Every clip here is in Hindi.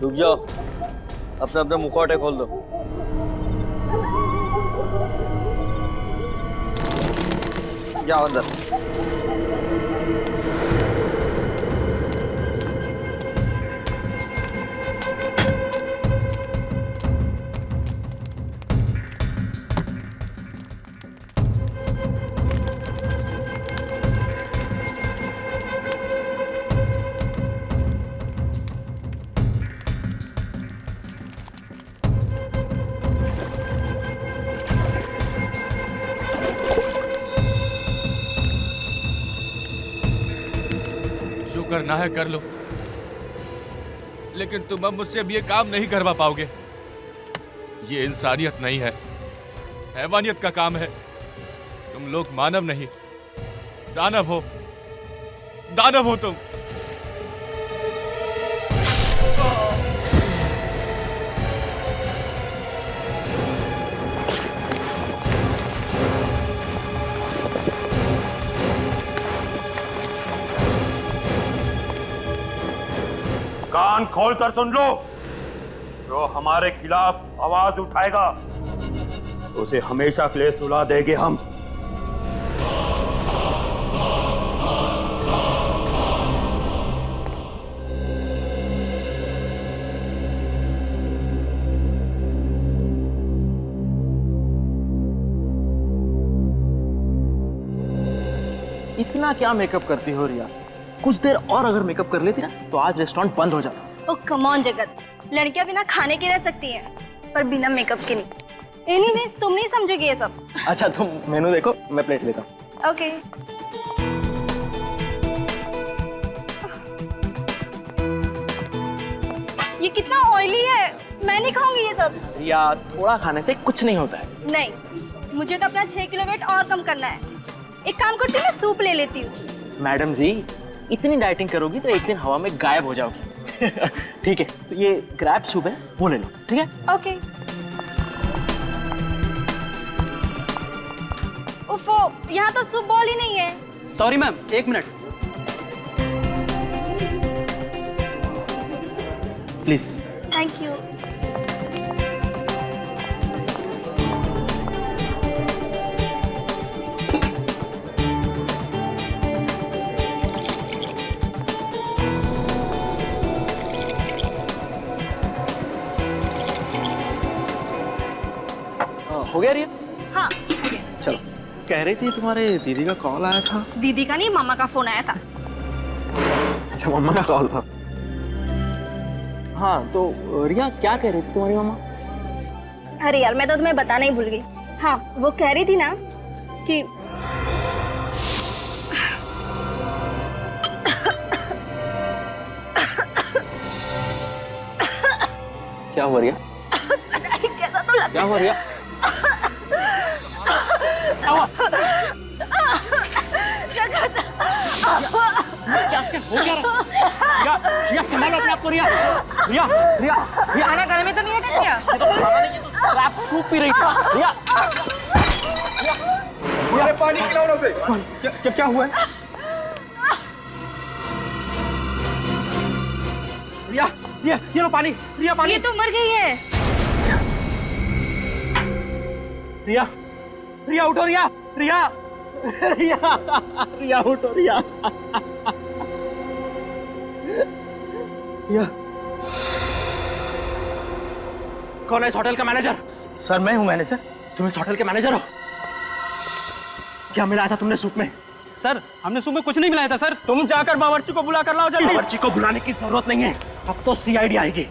रुक जाओ, अपने अपने मुखौटे खोल दो। जाओ अंदर। करना है कर लो, लेकिन तुम अब मुझसे अब ये काम नहीं करवा पाओगे। ये इंसानियत नहीं है, हैवानियत का काम है। तुम लोग मानव नहीं, दानव हो। दानव हो तुम। कान खोलकर सुन लो, जो हमारे खिलाफ आवाज उठाएगा तो उसे हमेशा के लिए सुला देंगे हम। इतना क्या मेकअप करती हो रिया? कुछ देर और अगर मेकअप कर लेती ना तो आज रेस्टोरेंट बंद हो जाता। ओ कम ऑन जगत, लड़कियां बिना खाने के रह सकती हैं पर बिना मेकअप के नहीं। एनीवेज तुम नहीं समझोगे ये सब। अच्छा तुम मेनू देखो, मैं प्लेट लेता हूँ। ओके। ये कितना ऑयली है, मैं नहीं खाऊंगी ये सब। रिया थोड़ा खाने से कुछ नहीं होता है। नहीं, मुझे तो अपना 6 किलो वेट और कम करना है। एक काम करती हूँ, मैं सूप ले लेती हूँ। मैडम जी इतनी डाइटिंग करोगी तो एक दिन हवा में गायब हो जाओगी। ठीक है, तो ये क्रैब सूप है, वो ले लो। ठीक है? ओके। उफो, यहाँ तो सूप बॉल ही नहीं है। सॉरी मैम, एक मिनट प्लीज। Thank you. हो गया रिया? हाँ हो गया। चलो, कह रही थी तुम्हारे दीदी का कॉल आया था। दीदी का नहीं, मामा का फोन आया था। अच्छा मम्मा का कॉल था। हाँ तो रिया क्या कह रही थी तुम्हारी मामा? अरे यार मैं तो तुम्हें बताना ही भूल गई। हाँ वो कह रही थी ना कि क्या हुआ रिया? कैसा तो लगता क्या हुआ रिया? क्या हो गया? रिया, रिया संभालो अपने आप को रिया। रिया, रिया, रिया। खाना गले में तो नहीं अटक गया? ये तो खाना नहीं, ये तो क्रैब सूप पी रही थी। रिया, अरे पानी पिलाओ ना उसे। क्या हुआ है? रिया, रिया, ये लो पानी। रिया पानी। ये तो मर गई है। रिया, रिया उठो रिया, रिया, रिया, रिया उठो रिया। रिया, कौन है इस होटल का मैनेजर? सर मैं हूँ मैनेजर। तुम इस होटल के मैनेजर हो? क्या मिलाया था तुमने सूप में? सर हमने सूप में कुछ नहीं मिलाया था सर। तुम जाकर बावर्ची को बुला कर लाओ जल्दी। बावर्ची को बुलाने की जरूरत नहीं है, अब तो सीआईडी आएगी।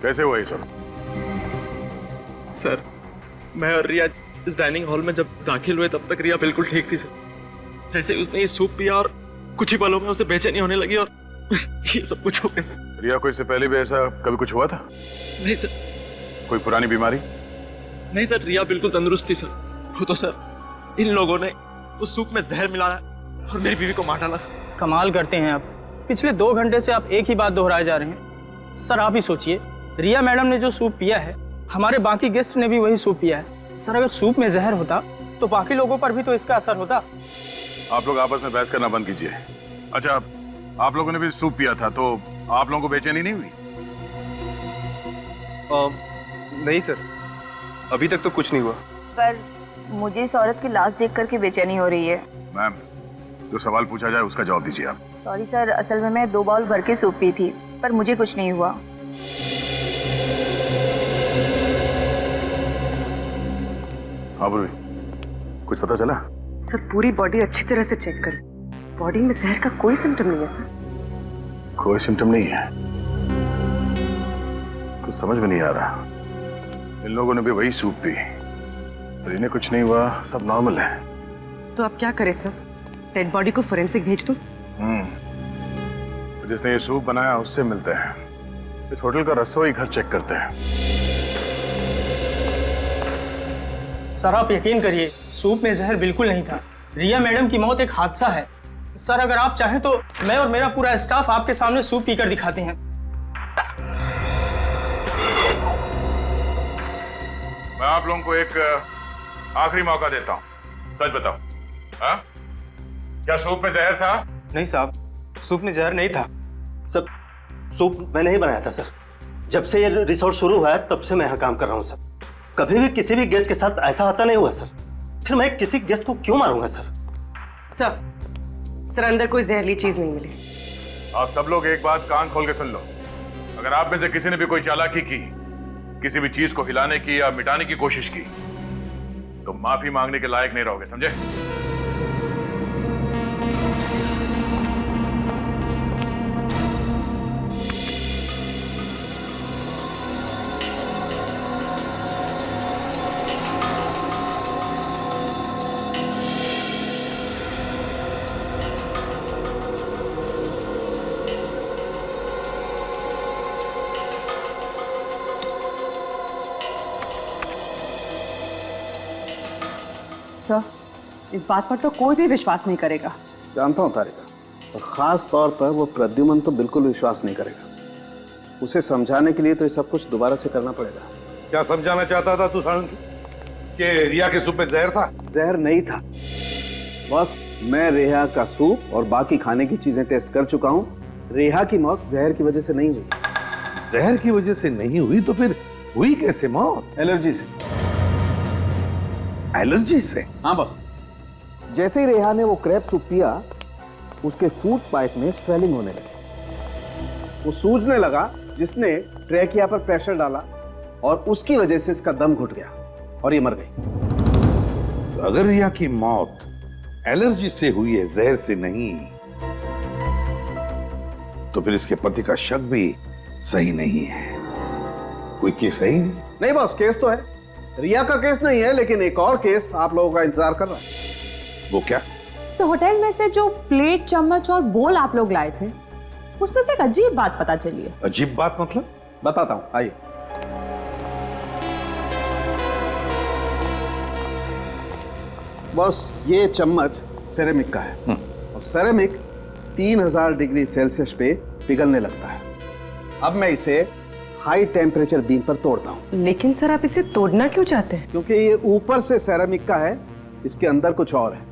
कैसे हुआ ये सब? सर मैं और रिया इस डाइनिंग हॉल में जब दाखिल हुए तब तक रिया बिल्कुल ठीक थी सर। जैसे ही उसने ये सूप पिया और कुछ ही पलों में उसे बेचैनी होने लगी और ये सब कुछ हो गया सर। रिया को इससे पहले भी ऐसा कभी कुछ हुआ था? नहीं सर, कोई पुरानी बीमारी? नहीं सर, रिया बिल्कुल तंदुरुस्त थी सर। वो तो सर इन लोगों ने उस सूप में जहर मिलाया और मेरी बीवी को मार डाला सर। कमाल करते हैं आप। पिछले 2 घंटे से आप एक ही बात दोहराए जा रहे हैं। सर आप ही सोचिए, रिया मैडम ने जो सूप पिया है, हमारे बाकी गेस्ट ने भी वही सूप पिया है। सर अगर सूप में जहर होता तो बाकी लोगों पर भी तो इसका असर होता। आप लोग आपस में बहस करना बंद कीजिए। अच्छा, आप लोगों ने भी सूप पिया था तो आप लोगों को बेचैनी नहीं हुई? नहीं सर, अभी तक तो कुछ नहीं हुआ। पर मुझे इस औरत की लाश देख करके बेचैनी हो रही है। मैम, जो सवाल पूछा जाए उसका जवाब दीजिए आप। सॉरी सर, असल में मैं 2 बाउल भर के सूप पी थी, पर मुझे कुछ नहीं हुआ। हाँ बुरी, कुछ पता चला? सर पूरी बॉडी अच्छी तरह से चेक कर, बॉडी में जहर का कोई सिम्टम नहीं है सर। कोई सिम्टम नहीं है? कुछ समझ में नहीं आ रहा। इन लोगों ने भी वही सूप पी, पर इन्हें कुछ नहीं हुआ, सब नॉर्मल है। तो अब क्या करें सर? डेड बॉडी को फोरेंसिक भेज दूं? तो जिसने ये सूप बनाया उससे मिलते हैं। इस होटल का रसोई घर चेक करते हैं। सर आप यकीन करिए, सूप में जहर बिल्कुल नहीं था। रिया मैडम की मौत एक हादसा है। सर अगर आप चाहें तो मैं और मेरा पूरा स्टाफ आपके सामने सूप पीकर दिखाते हैं। मैं आप लोगों को एक आखिरी मौका देता हूँ, सच बताओ, हाँ? क्या सूप में जहर था? नहीं साहब, सूप में जहर नहीं था। सब सूप मैंने ही बनाया था सर। जब से ये रिसोर्ट शुरू हुआ है तब से मैं यहाँ काम कर रहा हूँ सर। कभी भी किसी भी गेस्ट के साथ ऐसा हादसा नहीं हुआ सर। फिर मैं किसी गेस्ट को क्यों मारूंगा सर? सर अंदर कोई जहरीली चीज नहीं मिली। आप सब लोग एक बात कान खोल के सुन लो। अगर आप में से किसी ने भी कोई चालाकी की, किसी भी चीज को हिलाने की या मिटाने की कोशिश की, तो माफी मांगने के लायक नहीं रहोगे, समझे? सर इस बात पर तो कोई भी विश्वास नहीं करेगा। जानता हूँ तारिका, और खास तौर पर वो प्रद्युमन तो बिल्कुल विश्वास नहीं करेगा। उसे समझाने के लिए तो ये सब कुछ दोबारा से करना पड़ेगा। क्या समझाना चाहता था तू सारंगी? कि रिया के सूप में जहर था? जहर नहीं था बॉस। मैं रेहा का सूप और बाकी खाने की चीजें टेस्ट कर चुका हूँ। रेहा की मौत जहर की वजह से नहीं हुई। जहर की वजह से नहीं हुई तो फिर हुई कैसे मौत? एलर्जी से। एलर्जी से? हाँ बॉस। जैसे ही रेहा ने वो क्रैब सूप पिया, उसके फूड पाइप में स्वेलिंग होने लगी। वो सूजने लगा, जिसने ट्रैकिया पर प्रेशर डाला और उसकी वजह से इसका दम घुट गया और ये मर गई। तो अगर रिया की मौत एलर्जी से हुई है, जहर से नहीं, तो फिर इसके पति का शक भी सही नहीं है। कोई केस है ही नहीं बॉस, केस तो है। रिया का केस नहीं है, लेकिन एक और केस आप लोगों का इंतजार कर रहा है। वो क्या? तो होटल में से जो प्लेट, चम्मच और बोल आप लोग लाए थे, उसमें से एक अजीब बात पता चली है। अजीब बात मतलब? बताता हूं, आइए। बॉस, ये चम्मच सेरेमिक का है और सेरेमिक 3000 डिग्री सेल्सियस पे पिघलने लगता है। अब मैं इसे हाई टेम्परेचर बीम पर तोड़ता हूं। लेकिन सर आप इसे तोड़ना क्यों चाहते हैं? क्योंकि ये ऊपर से सेरेमिक का है, इसके अंदर कुछ और है।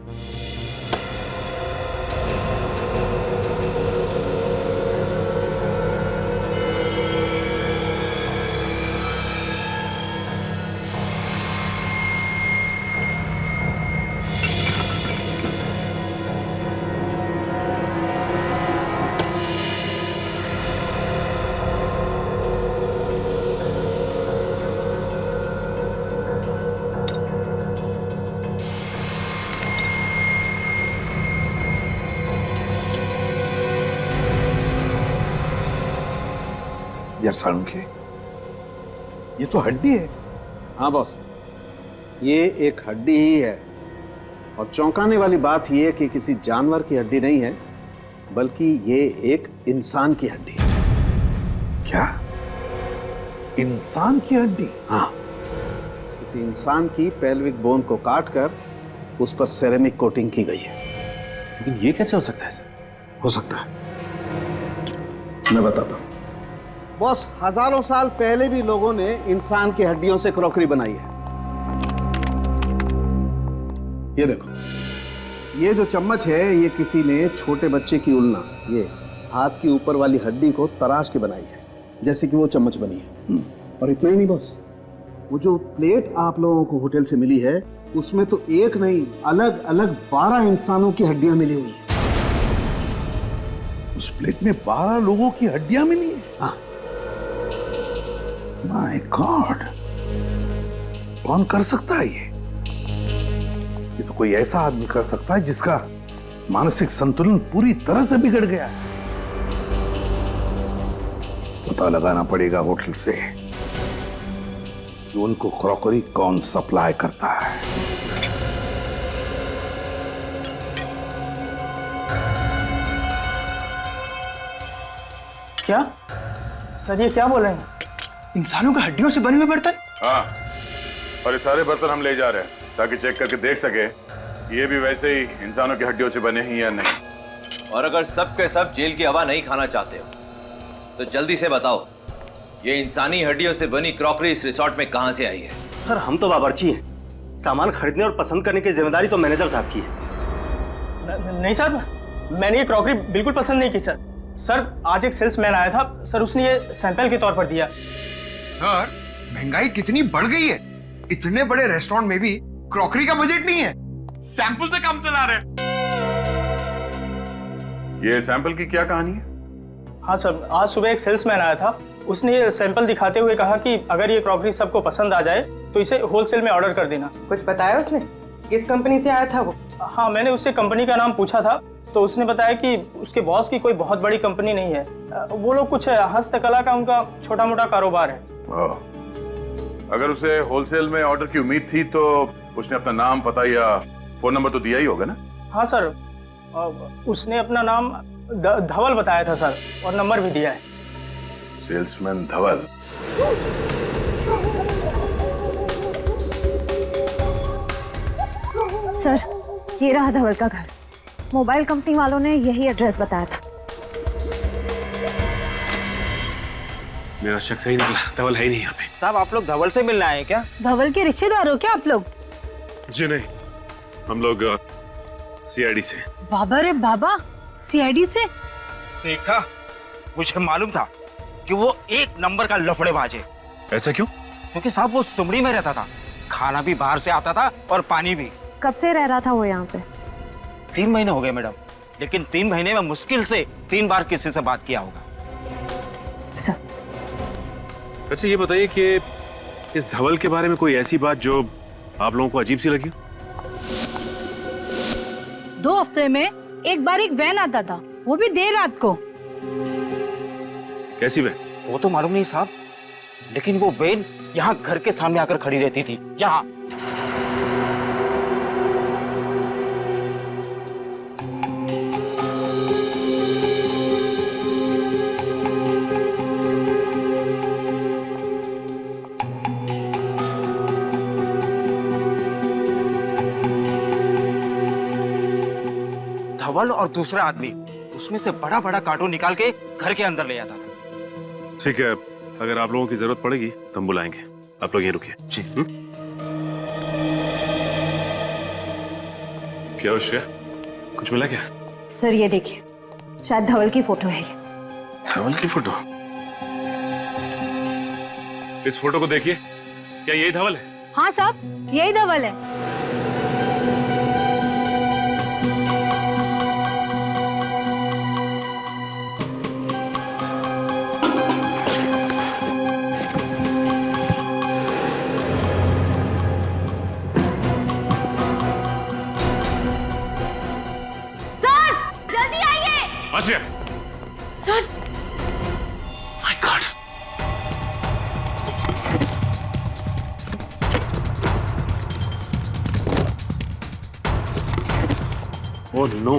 यार सालुंखे, ये तो हड्डी है। हाँ बॉस, ये एक हड्डी ही है। और चौंकाने वाली बात यह है कि किसी जानवर की हड्डी नहीं है, बल्कि ये एक इंसान की हड्डी है। क्या? इंसान की हड्डी? हाँ, किसी इंसान की पेल्विक बोन को काटकर उस पर सेरेमिक कोटिंग की गई है। लेकिन ये कैसे हो सकता है सर? हो सकता है, मैं बताता हूं। बॉस, हजारों साल पहले भी लोगों ने इंसान की हड्डियों से क्रॉकरी बनाई है। ये देखो, ये जो चम्मच है, ये किसी ने छोटे बच्चे की उल्ना, ये हाथ की ऊपर वाली हड्डी को तराश के बनाई है, जैसे कि वो चम्मच बनी है। और इतना ही नहीं बॉस, वो जो प्लेट आप लोगों को होटल से मिली है, उसमें तो एक नहीं, अलग अलग 12 इंसानों की हड्डियां मिली हुई है। उस प्लेट में 12 लोगों की हड्डियां मिली है? हाँ। माय गॉड, कौन कर सकता है ये तो कोई ऐसा आदमी कर सकता है जिसका मानसिक संतुलन पूरी तरह से बिगड़ गया है। पता लगाना पड़ेगा होटल से कि उनको क्रॉकरी कौन सप्लाई करता है। क्या सर, ये क्या बोल रहे हैं? इंसानों की हड्डियों से बने हुए बर्तन? हाँ, और ये सारे बर्तन हम ले जा रहे हैं ताकि चेक करके देख सके ये भी वैसे ही इंसानों की हड्डियों से बने हैं या नहीं। और अगर सब के सब जेल की हवा नहीं खाना चाहते हो तो जल्दी से बताओ, ये इंसानी हड्डियों से बनी क्रॉकरी इस रिसोर्ट में कहां से आई है? सर, हम तो बावर्ची हैं। सामान खरीदने और पसंद करने की जिम्मेदारी तो मैनेजर साहब की है। नहीं सर, मैंने ये क्रॉकरी बिल्कुल पसंद नहीं की सर। सर, आज एक सेल्समैन आया था सर, उसने ये सैंपल के तौर पर दिया। सर, महंगाई कितनी बढ़ गई है। इतने बड़े रेस्टोरेंट में भी क्रॉकरी का बजट नहीं है, सैंपल से काम चला रहे हैं। ये सैंपल की क्या कहानी है? हाँ सर, आज सुबह एक सेल्समैन आया था, उसने ये सैंपल दिखाते हुए कहा कि अगर ये क्रॉकरी सबको पसंद आ जाए तो इसे होलसेल में ऑर्डर कर देना। कुछ बताया उसने? किस कंपनी से आया था वो? हाँ, मैंने उससे कंपनी का नाम पूछा था तो उसने बताया कि उसके बॉस की कोई बहुत बड़ी कंपनी नहीं है, वो लोग कुछ हस्तकला का उनका छोटा मोटा कारोबार है। अगर उसे होलसेल में ऑर्डर की उम्मीद थी तो उसने अपना नाम, पता या फोन नंबर तो दिया ही होगा ना? हाँ सर, उसने अपना नाम धवल बताया था सर, और नंबर भी दिया है। सेल्समैन धवल? सर, ये रहा धवल का घर। मोबाइल कंपनी वालों ने यही एड्रेस बताया था। मेरा शक सही निकला, धवल है ही नहीं यहाँ पे। साहब, आप लोग धवल से मिलने आए हैं क्या? धवल के रिश्तेदार हो क्या आप लोग? जी नहीं, हम लोग सीआईडी से। बाबा रे बाबा, सीआईडी से? देखा, मुझे मालूम था कि वो एक नंबर का लफड़ेबाज है। ऐसा क्यों? क्योंकि साहब वो सुमड़ी में रहता था, खाना भी बाहर से आता था और पानी भी। कब से रह रहा था वो यहाँ पे? 3 महीने हो गए मैडम, लेकिन 3 महीने में मुश्किल से 3 बार किसी से बात किया होगा। सर, अच्छा ये बताइए कि इस धवल के बारे में कोई ऐसी बात जो आप लोगों को अजीब सी लगी? 2 हफ्ते में एक बार एक वैन आता था, वो भी देर रात को। कैसी वैन? वो तो मालूम नहीं साहब, लेकिन वो वैन यहाँ घर के सामने आकर खड़ी रहती थी। यहाँ धवल और दूसरा आदमी उसमें से बड़ा बड़ा कार्टून निकाल के घर के अंदर ले आता था। ठीक है, अगर आप लोगों की जरूरत पड़ेगी तो हम बुलाएंगे। आप लोग यहीं रुकिए। जी। क्या हो श्रेया, कुछ मिला क्या? सर ये देखिए, शायद धवल की फोटो है ये। धवल की फोटो? इस फोटो को देखिए, क्या यही धवल है? हाँ साहब, यही धवल है। Asiya! Sir! My God! Oh no,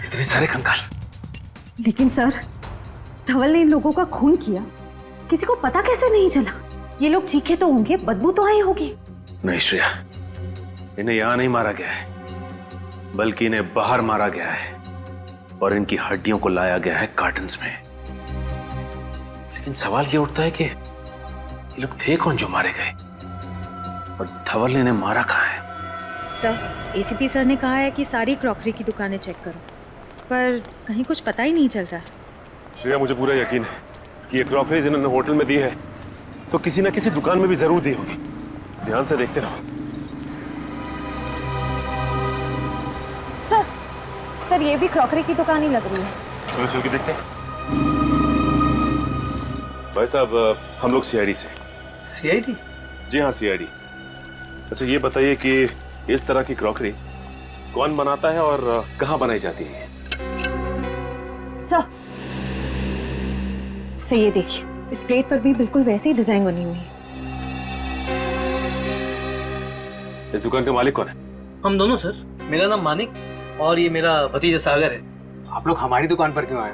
इतने सारे कंकाल। लेकिन सर, धवल ने इन लोगों का खून किया, किसी को पता कैसे नहीं चला? ये लोग चीखे तो होंगे, बदबू तो आई होगी। नहीं श्रेया, इन्हें यहां नहीं मारा गया है, बल्कि इन्हें बाहर मारा गया है और इनकी हड्डियों को लाया गया है कार्टन्स में। लेकिन सवाल ये उठता है कि ये लोग थे कौन जो मारे गए, और धवल ने इन्हें मारा कहाँ है? सर, एसीपी सर ने कहा है कि सारी क्रॉकरी की दुकानें चेक करो, पर कहीं कुछ पता ही नहीं चल रहा है। श्रेया, मुझे पूरा यकीन है कि ये क्रॉकरीज इन्होंने होटल में दी है तो किसी ना किसी दुकान में भी जरूर दी होगी। ध्यान से देखते रहो। सर, ये भी क्रॉकरी की दुकान ही लग रही है। चलो चल के देखते हैं। भाई साहब, हम लोग सीआईडी से। सीआईडी? जी हाँ, सीआईडी। अच्छा ये बताइए कि इस तरह की क्रॉकरी कौन बनाता है और कहाँ बनाई जाती है? सर, ये देखिए, इस प्लेट पर भी बिल्कुल वैसी डिजाइन बनी हुई है। इस दुकान का मालिक कौन है? हम दोनों सर। मेरा नाम मानिक और ये मेरा भतीजा सागर है। आप लोग हमारी दुकान पर क्यों आए?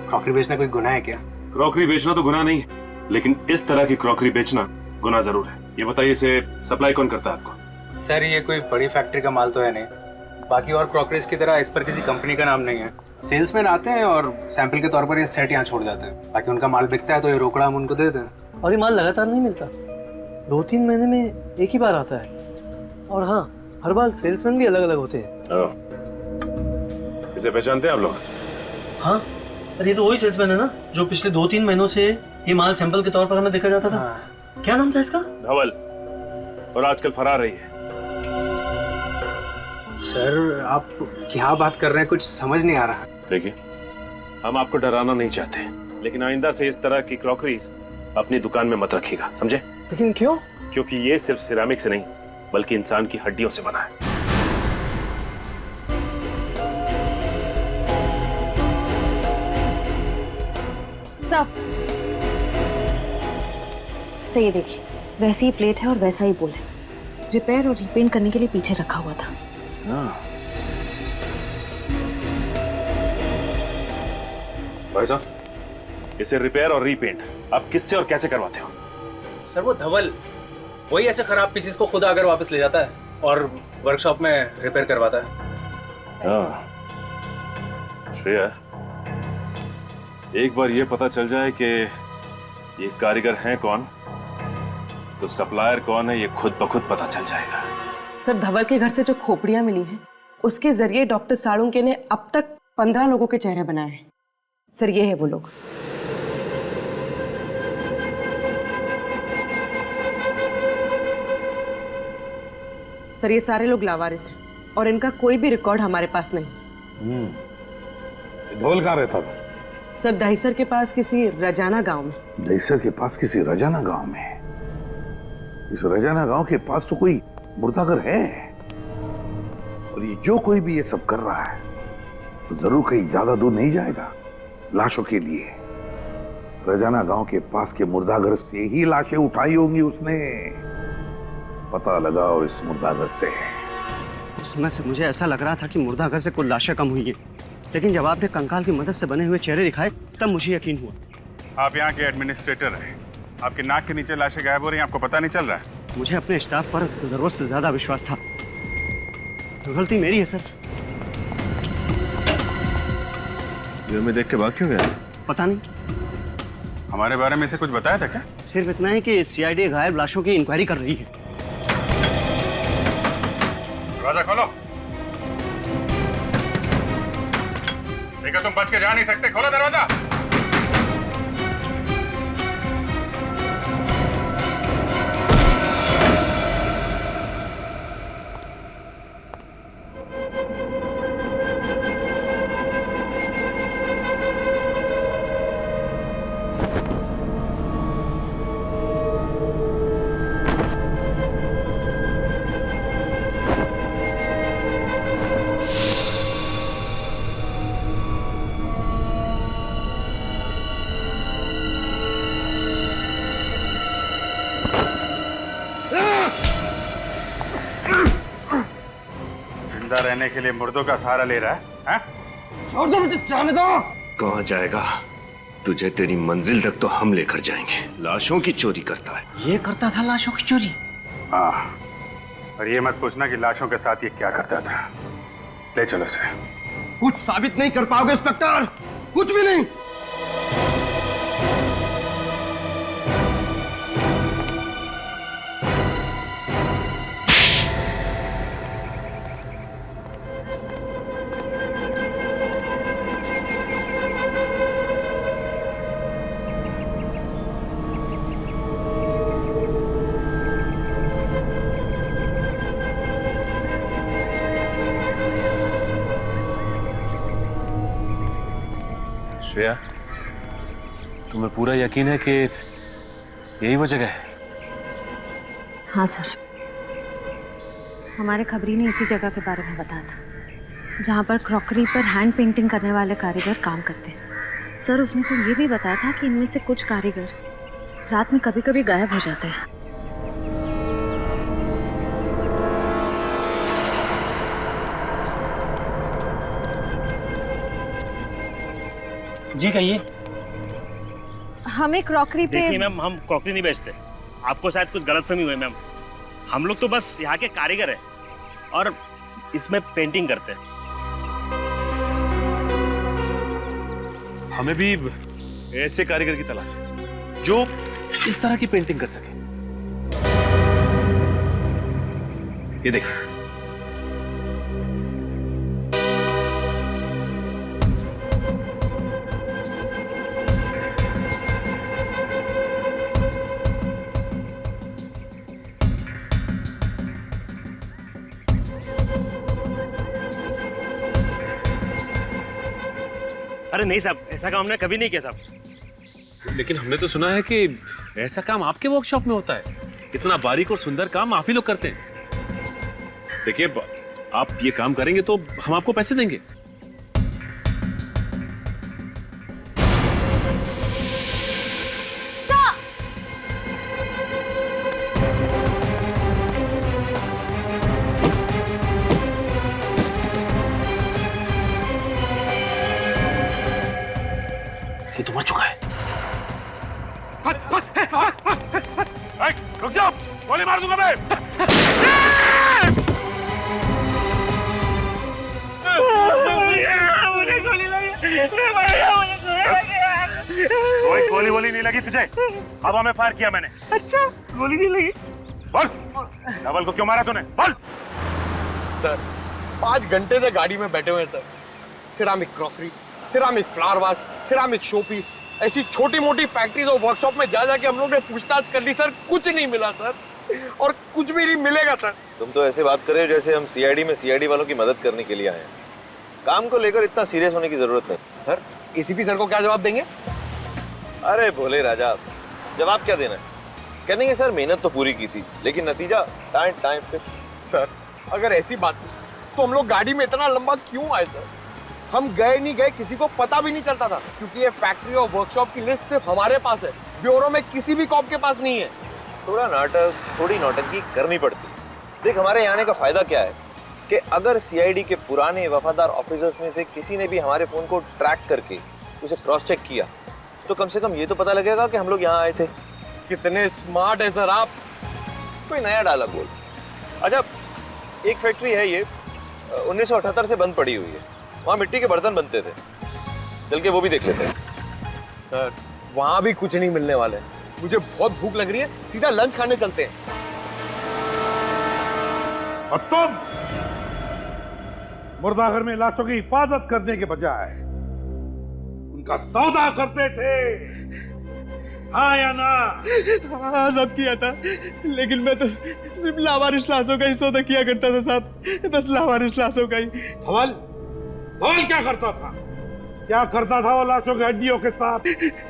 क्रॉकरी बेचना कोई गुनाह है क्या? क्रॉकरी बेचना तो गुनाह नहीं है, लेकिन इस तरह की क्रॉकरी बेचना गुनाह जरूर है। ये बताइए, इसे सप्लाई कौन करता है आपको? सर, ये कोई बड़ी फैक्ट्री का माल तो है नहीं। बाकी और क्रॉकरीज की तरह इस पर किसी कंपनी का नाम नहीं है। सेल्समैन आते हैं और सैंपल के तौर पर ये सेट यहाँ छोड़ जाते हैं। बाकी उनका माल बिकता है तो ये रोकड़ा हम उनको दे देते हैं। और ये माल लगातार नहीं मिलता, 2-3 महीने में एक ही बार आता है। और हाँ, हर बार सेल्समैन भी अलग अलग होते हैं। इसे पहचानते हैं आप लोग? हाँ, अरे ये तो वही सेल्समैन है ना जो पिछले 2-3 महीनों से ये माल सैंपल के तौर पर हमें देखा जाता था। क्या नाम था इसका? धवल, और आजकल फरार रही है। सर, आप क्या बात कर रहे हैं, कुछ समझ नहीं आ रहा। देखिए, हम आपको डराना नहीं चाहते, लेकिन आइंदा से इस तरह की क्रॉकरीज अपनी दुकान में मत रखिएगा, समझे? लेकिन क्यों? क्योंकि ये सिर्फ सिरामिक से नहीं, बल्कि इंसान की हड्डियों से बना है। सर, ये देखिए, वैसी ही प्लेट है और वैसा ही बोल है। रिपेयर और रीपेंट करने के लिए पीछे रखा हुआ था। भाई साहब, इसे रिपेयर और रीपेंट आप किससे और कैसे करवाते हो? सर, वो धवल वही ऐसे खराब पीसेस को खुद आकर वापस ले जाता है और वर्कशॉप में रिपेयर करवाता है। श्रेया, एक बार ये पता चल जाए कि ये कारीगर हैं कौन, तो सप्लायर कौन है ये खुद ब खुद पता चल जाएगा। सर, धवल के घर से जो खोपड़ियां मिली हैं, उसके जरिए डॉक्टर साळुंके ने अब तक 15 लोगों के चेहरे बनाए हैं। सर, ये है वो लोग। सर, ये सारे लोग लावारिस हैं और इनका कोई भी रिकॉर्ड हमारे पास नहीं। ढोल कहाँ रहता था? सर, दहीसर के पास किसी रजाना गांव में। दहीसर के पास किसी रजाना गांव में? इस रजाना गांव के पास तो कोई मुर्दाघर है, और ये जो कोई भी ये सब कर रहा है तो जरूर कहीं ज्यादा दूर नहीं जाएगा लाशों के लिए। रजाना गांव के पास के मुर्दाघर से ही लाशें उठाई होंगी उसने। पता लगाओ इस मुर्दाघर से। उस समय से मुझे ऐसा लग रहा था कि मुर्दाघर से कुछ लाशें कम हुई है, लेकिन जब आपने कंकाल की मदद से बने हुए चेहरे दिखाए तब मुझे यकीन हुआ। आप यहाँ के एडमिनिस्ट्रेटर हैं, आपके नाक के नीचे लाशें गायब हो रही हैं, आपको पता नहीं चल रहा है? मुझे अपने स्टाफ पर जरूरत से ज्यादा विश्वास था। गलती मेरी है सर। ये मैं देख के भाग क्यों गया? पता नहीं। हमारे बारे में से कुछ बताया था क्या? सिर्फ इतना है कि सीआईडी गायब लाशों की इंक्वायरी कर रही है। दरवाजा खोलो। देखो, तुम बच के जा नहीं सकते, खोलो दरवाजा। जिंदा रहने के लिए मुर्दों का सहारा ले रहा है? छोड़ दो मुझे, जाने दो। कहाँ जाएगा? तुझे तेरी मंजिल तक तो हम लेकर जाएंगे। लाशों की चोरी करता है। ये करता था लाशों की चोरी? हाँ, और ये मत पूछना कि लाशों के साथ ये क्या करता था। ले चलो इसे। कुछ साबित नहीं कर पाओगे इंस्पेक्टर, कुछ भी नहीं। श्रेया, तुम्हें पूरा यकीन है कि यही वो जगह है? हाँ सर, हमारे खबरी ने इसी जगह के बारे में बताया था जहाँ पर क्रॉकरी पर हैंड पेंटिंग करने वाले कारीगर काम करते हैं। सर, उसने तो ये भी बताया था कि इनमें से कुछ कारीगर रात में कभी कभी गायब हो जाते हैं। जी कहिए। हमें क्रॉकरी पे। देखिए मैम, हम क्रॉकरी नहीं बेचते, आपको शायद कुछ गलतफहमी हुई मैम। हम लोग तो बस यहाँ के कारीगर हैं और इसमें पेंटिंग करते हैं। हमें भी ऐसे कारीगर की तलाश है जो इस तरह की पेंटिंग कर सके। ये देखिए, अरे नहीं साहब, ऐसा काम हमने कभी नहीं किया साहब। लेकिन हमने तो सुना है कि ऐसा काम आपके वर्कशॉप में होता है। इतना बारीक और सुंदर काम आप ही लोग करते हैं। देखिए, आप ये काम करेंगे तो हम आपको पैसे देंगे। ये तो मर चुका है। रुक जाओ, गोली मार दूंगा मैं। कोई गोली वोली नहीं लगी तुझे, हवा में फायर किया मैंने। अच्छा, गोली नहीं लगी? बोल, धवल को क्यों मारा तूने? बोल। सर, 5 घंटे से गाड़ी में बैठे हुए हैं sir. Ceramic crockery, ceramic flower vase, ceramic showpiece, ऐसी छोटी मोटी फैक्ट्रीज और वर्कशॉप में जा जाके हम लोग ने पूछताछ कर ली सर, कुछ नहीं मिला सर, और कुछ भी नहीं मिलेगा सर। तुम तो ऐसे बात कर रहे हो जैसे हम सीआईडी में सीआईडी वालों की मदद करने के लिए आए हैं। काम को लेकर इतना सीरियस होने की जरूरत नहीं। सर, एसीपी सर को क्या जवाब देंगे? अरे भोले राजा, जवाब क्या देना है? कह देंगे सर मेहनत तो पूरी की थी लेकिन नतीजा टाइम पे। सर, अगर ऐसी बात तो हम लोग गाड़ी में इतना लंबा क्यों आए सर? हम गए नहीं गए किसी को पता भी नहीं चलता था, क्योंकि ये फैक्ट्री और वर्कशॉप की लिस्ट सिर्फ हमारे पास है, ब्यूरो में किसी भी कॉप के पास नहीं है। थोड़ा नाटक, थोड़ी नौटंकी करनी पड़ती। देख, हमारे यहाँ आने का फायदा क्या है कि अगर सीआईडी के पुराने वफादार ऑफिसर्स में से किसी ने भी हमारे फोन को ट्रैक करके उसे क्रॉस चेक किया तो कम से कम ये तो पता लगेगा कि हम लोग यहाँ आए थे। कितने स्मार्ट है सर आप। कोई नया डायलॉग बोल। अच्छा, एक फैक्ट्री है ये 1978 से बंद पड़ी हुई है, वहाँ मिट्टी के बर्तन बनते थे, चल के वो भी देख लेते हैं। सर, वहाँ भी कुछ नहीं मिलने वाले। मुझे बहुत भूख लग रही है, सीधा लंच खाने चलते हैं। और तुम मुर्दाघर में लाशों की हिफाजत करने के बजाय उनका सौदा करते थे, हाँ या ना? हाँ, सब किया था, लेकिन मैं तो सिर्फ लावारिस लाशों का ही सौदा किया करता था साहब, बस लावारिस लाशों का ही। धवल क्या करता था? क्या करता था वो लाशों की हड्डियों के साथ?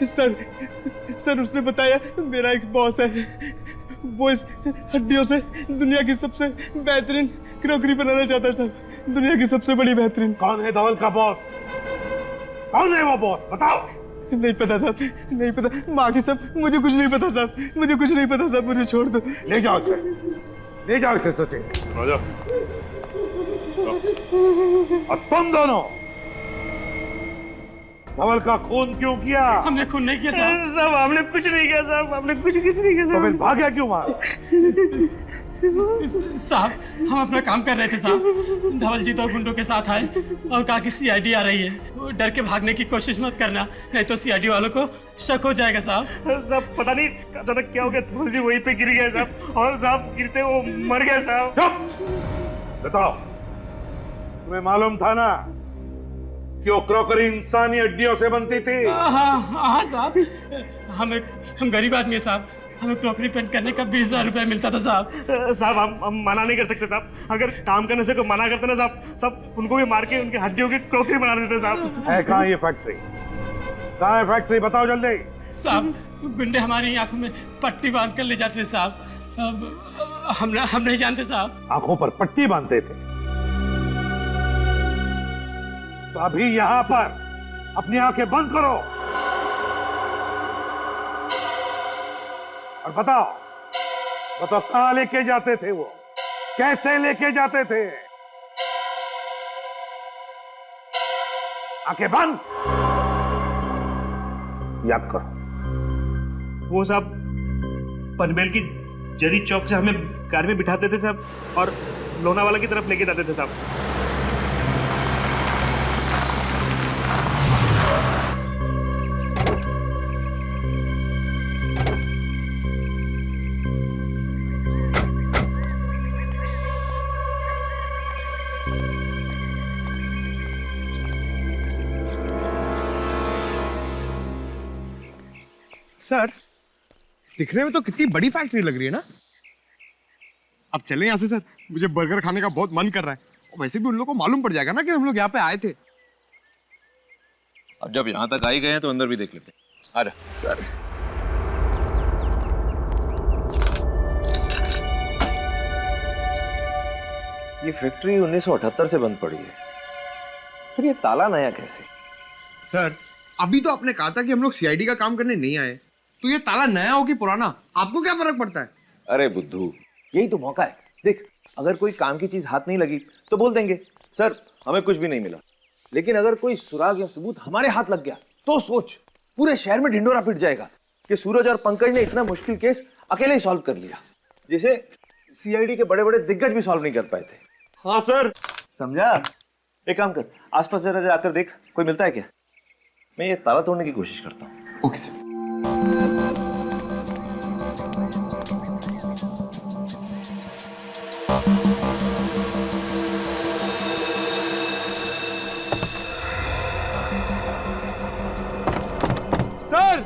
सर उसने बताया मेरा एक बॉस है, वो इस हड्डियों से दुनिया की सबसे बेहतरीन क्रॉकरी बनाना चाहता है साहब, दुनिया की सबसे बड़ी बेहतरीन। कौन है धवल का बॉस? कौन है वो बॉस? बताओ। नहीं पता साहब, नहीं पता। माँ साहब, मुझे कुछ नहीं पता साहब, मुझे कुछ नहीं पता साहब, मुझे छोड़ दो। ले जाओ इसे, ले जाओ इसे सचिन। आ जाओ। और तुम दोनों धवल का खून क्यों किया? हमने खून नहीं किया साहब। साहब हमने कुछ नहीं किया साहब, हमने कुछ नहीं किया तो फिर भाग्या क्यों मारा? साहब हम अपना काम कर रहे थे साहब, धवल जी तो गुंडों के साथ आए और कहा कि सीआईडी आ रही है, वो डर के भागने की कोशिश मत करना, नहीं तो सीआईडी वालों को शक हो जाएगा साहब। साहब पता नहीं अचानक क्या हो गया, धवल जी वहीं पे गिर गए साहब, और साहब गिरते वो मर गए साहब। बताओ, तुम्हें मालूम था ना कि वो क्रॉकरी इंसानी हड्डियों से बनती थी? हाँ साहब, हम गरीब आदमी है साहब, हमें क्रॉकरी पेंट करने का 20,000 रुपया मिलता था साहब। साहब हम मना नहीं कर सकते साहब, अगर काम करने से कोई मना करते ना साहब, सब उनको भी मार के उनकी हड्डियों की क्रॉकरी बना देते साहब। है कहाँ ये फैक्ट्री? कहाँ है फैक्ट्री? बताओ जल्दी। साहब गुंडे हमारी आंखों में पट्टी बांध कर ले जाते थे साहब, हम नहीं जानते साहब। आंखों पर पट्टी बांधते थे? तो अभी यहां पर अपनी आंखें बंद करो और बताओ कहां लेके जाते थे वो, कैसे लेके जाते थे? आंखें बंद, याद करो। वो साहब पनवेल की जरी चौक से हमें कार में बिठाते थे साहब, और लोनावाला की तरफ लेके जाते थे साहब। सर दिखने में तो कितनी बड़ी फैक्ट्री लग रही है ना। अब चलें यहाँ से सर, मुझे बर्गर खाने का बहुत मन कर रहा है, और वैसे भी उन लोगों को मालूम पड़ जाएगा ना कि हम लोग यहाँ पे आए थे। अब जब यहाँ तक आ ही गए हैं तो अंदर भी देख लेते हैं। आ जा सर। ये फैक्ट्री 1978 से बंद पड़ी है, फिर ये ताला नया कैसे? सर अभी तो आपने कहा था कि हम लोग सीआईडी का काम करने नहीं आए, तो ये ताला नया हो कि पुराना, आपको क्या फर्क पड़ता है? अरे बुद्धू, यही तो मौका है। देख, अगर कोई काम की चीज हाथ नहीं लगी तो बोल देंगे सर हमें कुछ भी नहीं मिला, लेकिन अगर कोई सुराग या सबूत हमारे हाथ लग गया तो सोच, पूरे शहर में ढिंडोरा पिट जाएगा कि सूरज और पंकज ने इतना मुश्किल केस अकेले ही सॉल्व कर लिया, जिसे सीआईडी के बड़े बड़े दिग्गज भी सॉल्व नहीं कर पाए थे। हाँ सर। समझा? एक काम कर, आसपास जरा जाकर देख कोई मिलता है क्या। मैं ये ताला तोड़ने की कोशिश करता हूँ। Okay sir. सर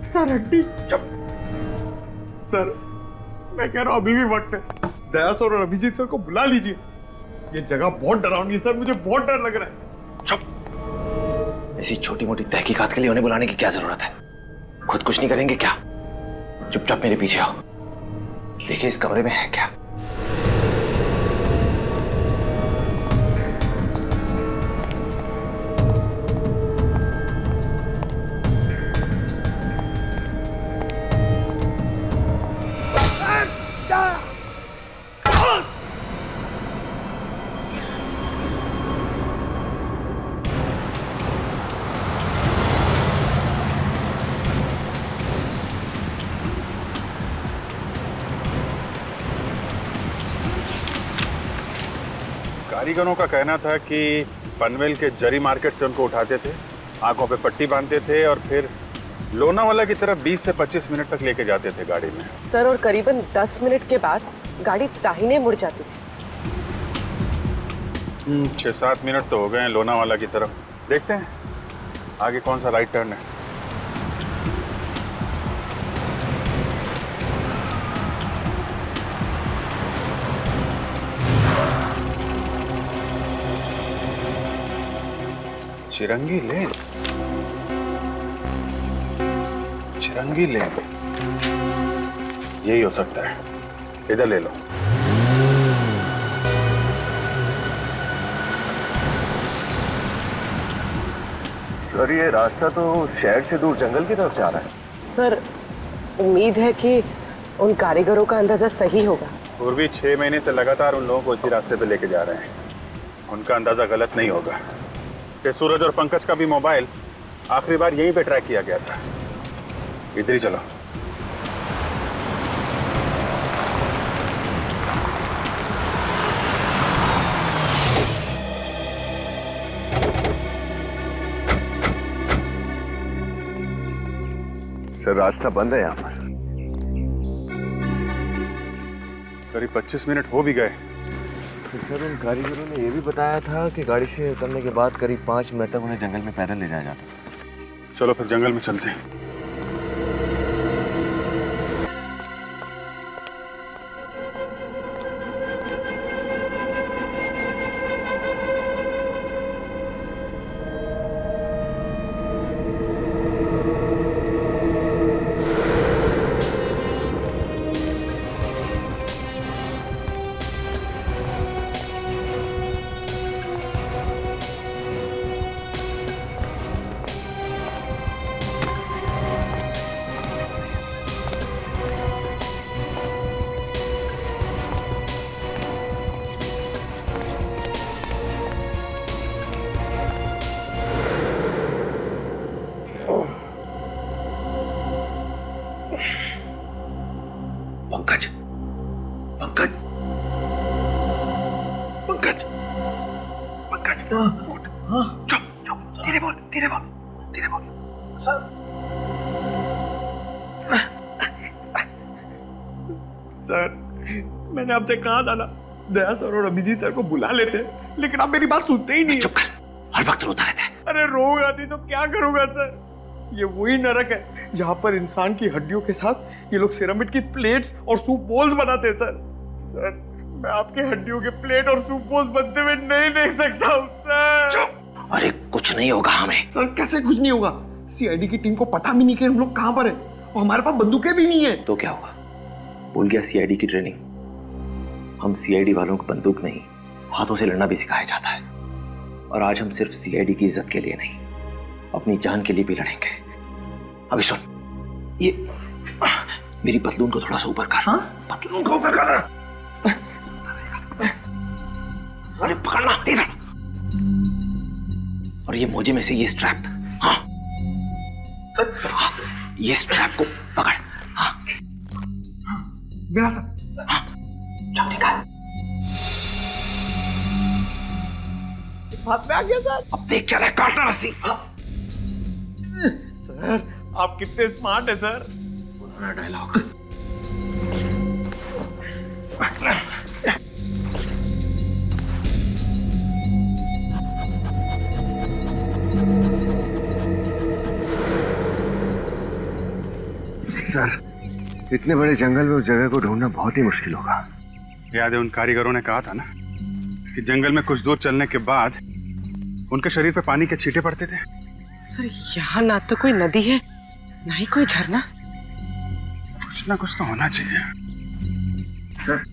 सर हड्डी। चुप। सर मैं कह रहा हूं अभी भी वक्त है, दया सर और अभिजीत सर को बुला लीजिए, ये जगह बहुत डरावनी है सर, मुझे बहुत डर लग रहा है। चुप। ऐसी छोटी मोटी तहकीकात के लिए उन्हें बुलाने की क्या जरूरत है? खुद कुछ नहीं करेंगे क्या? चुपचाप मेरे पीछे आओ, देखिए इस कमरे में है क्या। कारीगरों का कहना था कि पनवेल के जरी मार्केट से उनको उठाते थे, आंखों पे पट्टी बांधते थे और फिर लोनावाला की तरफ 20 से 25 मिनट तक लेके जाते थे गाड़ी में। सर और करीबन 10 मिनट के बाद गाड़ी दाहिने मुड़ जाती थी। 6-7 मिनट तो हो गए हैं लोनावाला की तरफ। देखते हैं आगे कौन सा राइट टर्न है। चिरंगी लेन, चिरंगी लेन, यही हो सकता है। इधर ले लो। सर ये रास्ता तो शहर से दूर जंगल की तरफ जा रहा है। सर उम्मीद है कि उन कारीगरों का अंदाजा सही होगा। पूर्वी 6 महीने से लगातार उन लोगों को इसी रास्ते पे लेके जा रहे हैं। उनका अंदाजा गलत नहीं होगा कि सूरज और पंकज का भी मोबाइल आखिरी बार यहीं पे ट्रैक किया गया था। इधर ही चलो। सर रास्ता बंद है यहाँ पर। करीब 25 मिनट हो भी गए। तो सर उन कारीगरों ने ये भी बताया था कि गाड़ी से उतरने के बाद करीब 5 मिनट तक उन्हें जंगल में पैदल ले जाया जाता। चलो फिर जंगल में चलते हैं। पंकज, पंकज, पंकज, पंकज, उठ। चुप, चुप, धीरे बोल, धीरे बोल, धीरे बोल। सर, सर मैंने आपसे कहा था ना दया सर और अभिजीत सर को बुला लेते, लेकिन आप मेरी बात सुनते ही नहीं। चुप कर, हर वक्त रोता रहता है। अरे रोग आती तो क्या करूंगा सर? ये वही नरक है जहाँ पर इंसान की हड्डियों के साथ ये लोग सिरामिड की प्लेट्स और सूप बोल्स बनाते हैं सर। सर मैं आपके हड्डियों के प्लेट और सूप बोल्स बनते हुए नहीं देख सकता हूँ सर। अरे कुछ नहीं होगा हमें। सर कैसे कुछ नहीं होगा? सीआईडी की टीम को पता भी नहीं कि हम लोग कहाँ पर हैं और हमारे पास बंदूकें भी नहीं है। तो क्या होगा? भूल गया सीआईडी की ट्रेनिंग? हम सीआईडी वालों को बंदूक नहीं हाथों से लड़ना भी सिखाया जाता है। और आज हम सिर्फ सीआईडी की इज्जत के लिए नहीं, अपनी जान के लिए भी लड़ेंगे। अभी सुन, ये मेरी पतलून को थोड़ा सा ऊपर कर। हाँ? पतलून को ऊपर कर। अरे पकड़ना इधर। और ये मोजे में से ये स्ट्रैप, हाँ, ये स्ट्रैप को पकड़। हाँ मेरा सर। हाँ चल ठीक है। हाथ में आ गया सर। अब देख क्या रहा है, काटना रस्सी। सर आप कितने स्मार्ट है सर। पुराना डायलॉग। सर इतने बड़े जंगल में उस जगह को ढूंढना बहुत ही मुश्किल होगा। याद है उन कारीगरों ने कहा था ना कि जंगल में कुछ दूर चलने के बाद उनके शरीर पे पानी के छींटे पड़ते थे। सर यहाँ ना तो कोई नदी है ना ही कोई झरना। कुछ ना कुछ तो होना चाहिए। सर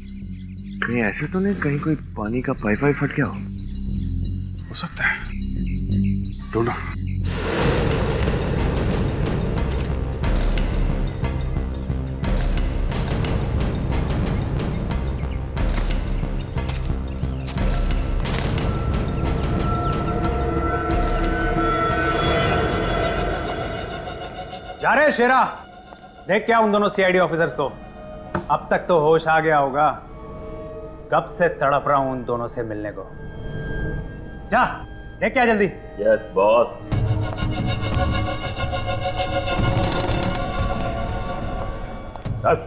कहीं ऐसे तो नहीं कहीं कोई पानी का पाइप वाइप फट गया हो सकता है, ढूंढो। जा रहे शेरा, देख क्या उन दोनों सीआईडी ऑफिसर्स को। अब तक तो होश आ गया होगा, कब से तड़प रहा हूं उन दोनों से मिलने को। जा देख क्या जल्दी। Yes boss. चल।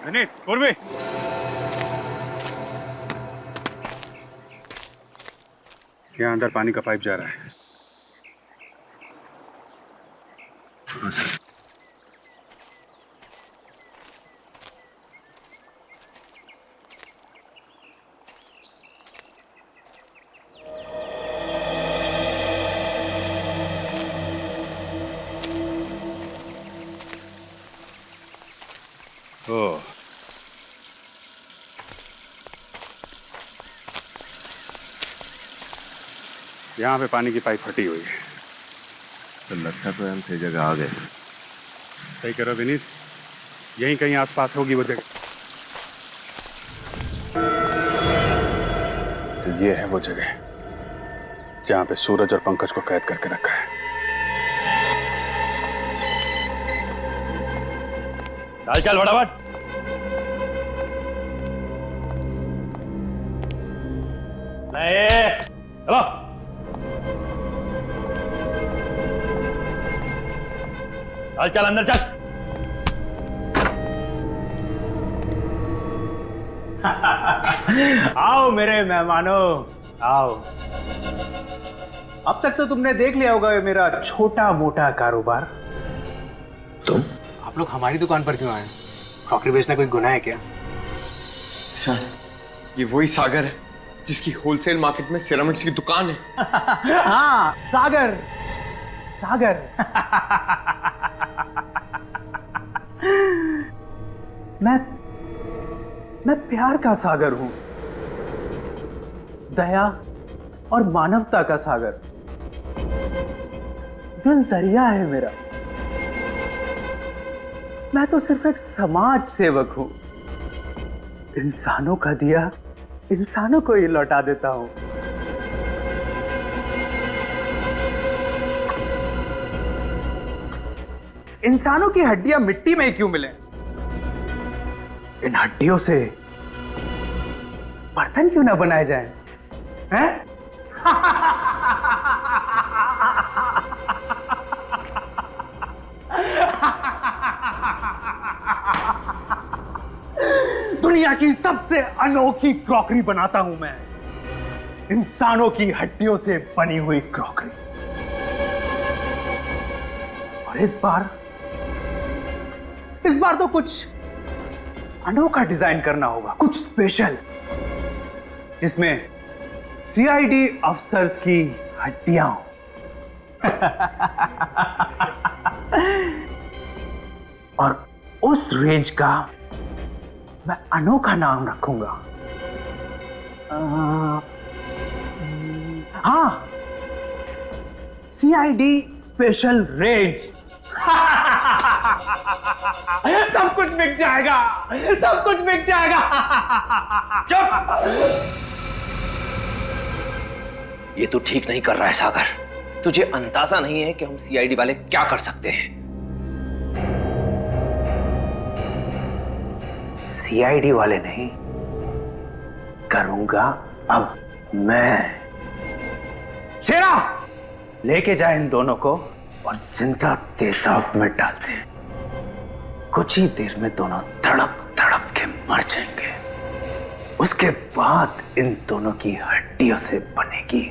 विनीत, पूर्वी। यहाँ अंदर पानी का पाइप जा रहा है। हाँ सर। ओह, यहाँ पे पानी की पाइप फटी हुई है। तो लगता तो हम सही जगह आ गए। सही करो विनीत, यहीं कहीं आसपास होगी वो जगह। तो ये है वो जगह जहाँ पे सूरज और पंकज को कैद करके रखा है। चल चल फटाफट। चलो चल चल अंदर चल। आओ मेरे मेहमानों, आओ। अब तक तो तुमने देख लिया होगा ये मेरा छोटा मोटा कारोबार। तुम? आप लोग हमारी दुकान पर क्यों आए? क्रॉकरी बेचना कोई गुनाह है क्या? सर, ये वही सागर है जिसकी होलसेल मार्केट में सिरामिक्स की दुकान है। हाँ, सागर, सागर। मैं प्यार का सागर हूं, दया और मानवता का सागर। दिल दरिया है मेरा। मैं तो सिर्फ एक समाज सेवक हूं। इंसानों का दिया इंसानों को ही लौटा देता हूं। इंसानों की हड्डियां मिट्टी में क्यों मिले? इन हड्डियों से बर्तन क्यों ना बनाए जाएं? हैं? दुनिया की सबसे अनोखी क्रॉकरी बनाता हूं मैं, इंसानों की हड्डियों से बनी हुई क्रॉकरी। और इस बार तो कुछ अनोखा डिजाइन करना होगा, कुछ स्पेशल, जिसमें सीआईडी अफसर्स की हड्डियां हो। और उस रेंज का मैं अनोखा नाम रखूंगा। हाँ, सीआईडी स्पेशल रेंज। सब कुछ बिक जाएगा, सब कुछ बिक जाएगा। चुप! ये तू ठीक नहीं कर रहा है सागर। तुझे अंदाजा नहीं है कि हम सीआईडी वाले क्या कर सकते हैं। सीआईडी वाले नहीं, करूंगा अब मैं। शेरा, लेके जाए इन दोनों को और जिंदा तेजाब में डाल दे। कुछ ही देर में दोनों तड़प तड़प के मर जाएंगे। उसके बाद इन दोनों की हड्डियों से बनेगी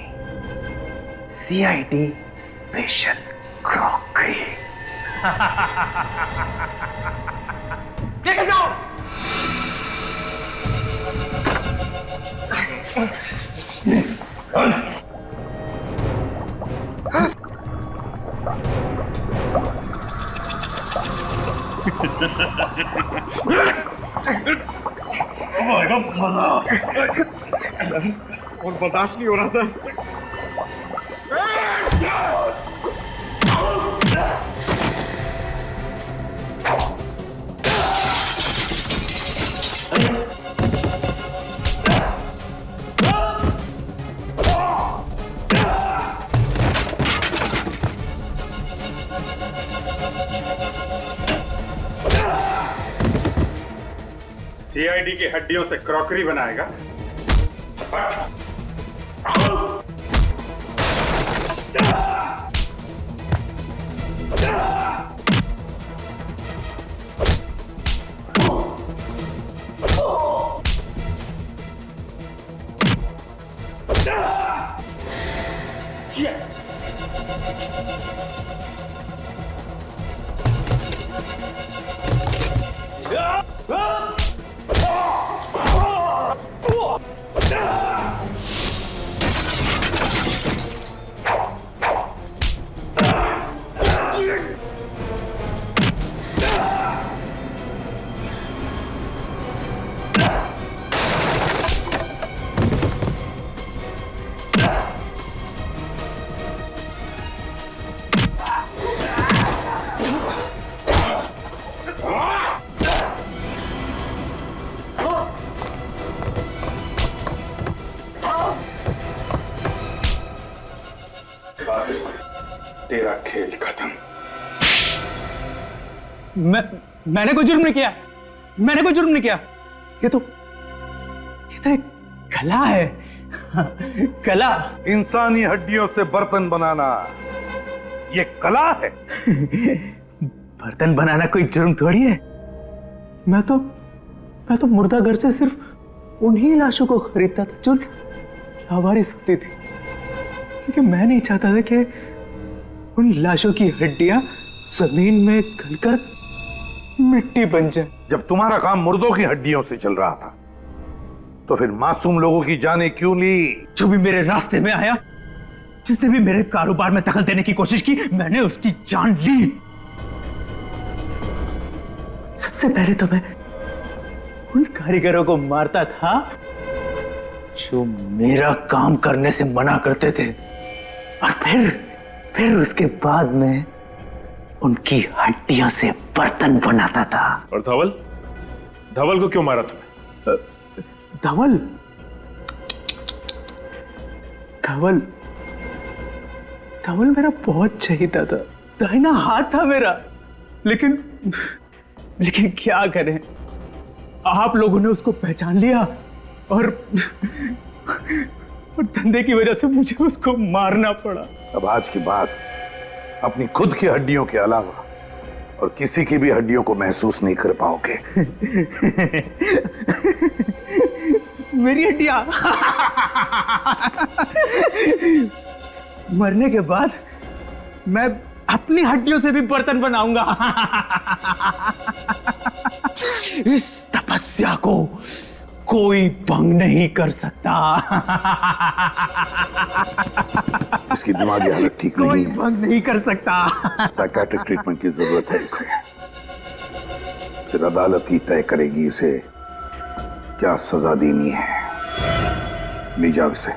सीआईडी स्पेशल क्रॉकरी। लेके जाओ। और बर्दाश्त नहीं हो रहा सर। सीआईडी की हड्डियों से क्रॉकरी बनाएगा। बस तेरा खेल खत्म। मैंने कोई जुर्म नहीं किया, मैंने कोई जुर्म नहीं किया। ये तो एक कला है। कला। इंसानी हड्डियों से बर्तन बनाना ये कला है। बर्तन बनाना कोई जुर्म थोड़ी है। मैं तो मुर्दा घर से सिर्फ उन्हीं लाशों को खरीदता था जो लावारिस होती थी, क्योंकि मैं नहीं चाहता था कि उन लाशों की हड्डियां जमीन में गलकर मिट्टी बन जाए। जब तुम्हारा काम मुर्दों की हड्डियों से चल रहा था तो फिर मासूम लोगों की जानें क्यों ली? जो भी मेरे रास्ते में आया, जिसने भी मेरे कारोबार में दखल देने की कोशिश की, मैंने उसकी जान ली। सबसे पहले तो मैं उन कारीगरों को मारता था जो मेरा काम करने से मना करते थे, और फिर उसके बाद में उनकी हड्डियों से बर्तन बनाता था। और धवल को क्यों मारा तुमने? धवल मेरा बहुत चहीता था, दाहिना हाथ था मेरा। लेकिन क्या करें, आप लोगों ने उसको पहचान लिया और धंधे की वजह से मुझे उसको मारना पड़ा। अब आज के बाद अपनी खुद की हड्डियों के अलावा और किसी की भी हड्डियों को महसूस नहीं कर पाओगे। मेरी हड्डियां मरने के बाद मैं अपनी हड्डियों से भी बर्तन बनाऊंगा। इस तपस्या को कोई भंग नहीं कर सकता। इसकी दिमागी हालत ठीक नहीं कोई है, भंग नहीं कर सकता। साइकेट्रिक ट्रीटमेंट की जरूरत है इसे। फिर अदालत ही तय करेगी इसे क्या सजा देनी है। ले जाओ इसे।